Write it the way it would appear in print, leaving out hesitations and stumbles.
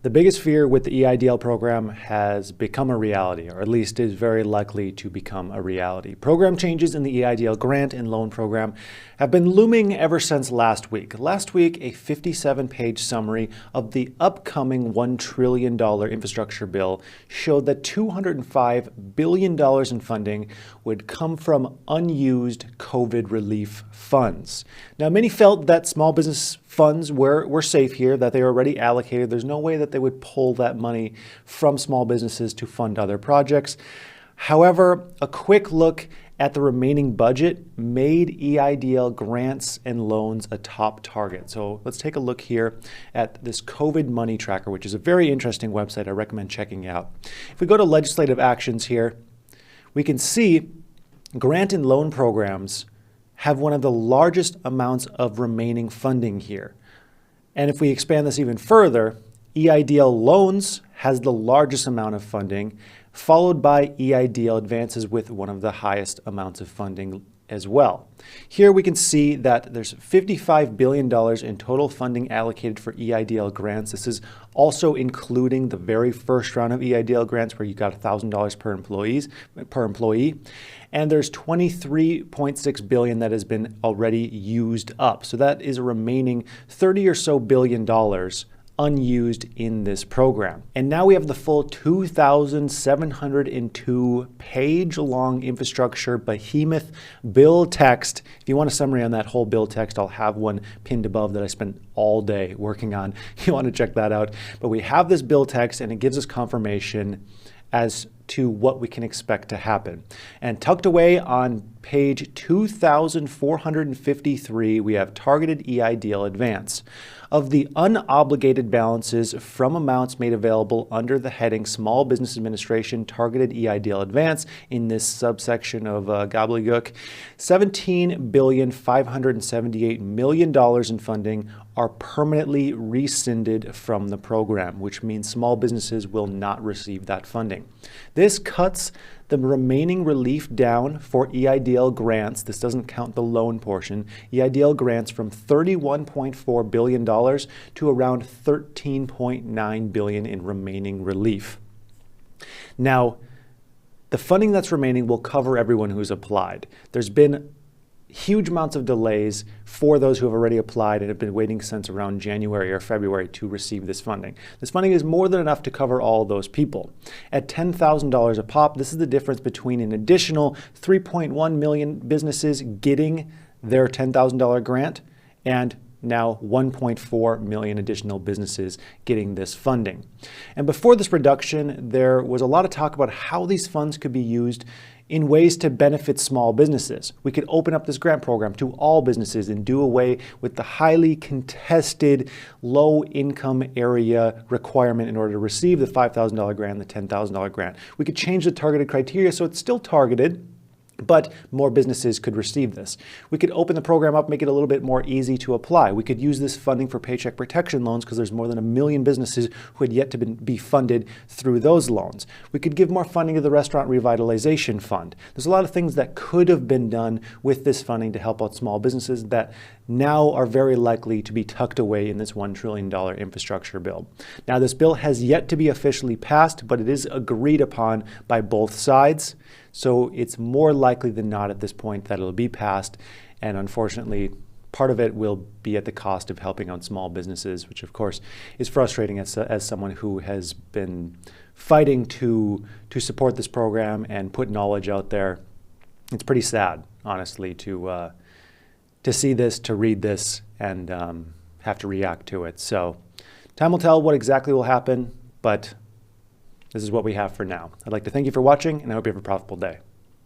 The biggest fear with the EIDL program has become a reality, or at least is very likely to become a reality. Program changes in the EIDL grant and loan program have been looming ever since last week. Last week, a 57-page summary of the upcoming $1 trillion infrastructure bill showed that $205 billion in funding would come from unused COVID relief funds. Now, many felt that small business funds were safe here, that they were already allocated. There's no way that they would pull that money from small businesses to fund other projects. However, a quick look at the remaining budget made EIDL grants and loans a top target. So let's take a look here at this COVID money tracker, which is a very interesting website I recommend checking out. If we go to legislative actions here, we can see grant and loan programs have one of the largest amounts of remaining funding here. And if we expand this even further, EIDL loans has the largest amount of funding, followed by EIDL advances with one of the highest amounts of funding as well. Here we can see that there's $55 billion in total funding allocated for EIDL grants. This is also including the very first round of EIDL grants where you got $1,000 per employee. And there's $23.6 billion that has been already used up. So that is a remaining $30 or so billion unused in this program. And now we have the full 2,702 page long infrastructure behemoth bill text. If you want a summary on that whole bill text, I'll have one pinned above that I spent all day working on. You want to check that out. But we have this bill text and it gives us confirmation as to what we can expect to happen. And tucked away on page 2,453, we have targeted EIDL advance. Of the unobligated balances from amounts made available under the heading Small Business Administration Targeted EIDL Advance in this subsection of gobbledygook, $17,578 million in funding are permanently rescinded from the program, which means small businesses will not receive that funding. This cuts the remaining relief down for EIDL grants, this doesn't count the loan portion, EIDL grants from $31.4 billion to around $13.9 billion in remaining relief. Now, the funding that's remaining will cover everyone who's applied. There's been huge amounts of delays for those who have already applied and have been waiting since around January or February to receive this funding. This funding is more than enough to cover all those people. At $10,000 a pop, this is the difference between an additional 3.1 million businesses getting their $10,000 grant and now 1.4 million additional businesses getting this funding. And before this reduction, there was a lot of talk about how these funds could be used in ways to benefit small businesses. We could open up this grant program to all businesses and do away with the highly contested low income area requirement in order to receive the $5,000 grant, the $10,000 grant. We could change the targeted criteria so it's still targeted, but more businesses could receive this. We could open the program up, make it a little bit more easy to apply. We could use this funding for paycheck protection loans because there's more than 1 million businesses who had yet to be funded through those loans. We could give more funding to the Restaurant Revitalization Fund. There's a lot of things that could have been done with this funding to help out small businesses that now are very likely to be tucked away in this $1 trillion infrastructure bill. Now, this bill has yet to be officially passed, but it is agreed upon by both sides. So it's more likely than not at this point that it'll be passed. And unfortunately, part of it will be at the cost of helping out small businesses, which of course is frustrating as someone who has been fighting to support this program and put knowledge out there. It's pretty sad, honestly, to see this, to read this, and have to react to it. So time will tell what exactly will happen, but this is what we have for now. I'd like to thank you for watching, and I hope you have a profitable day.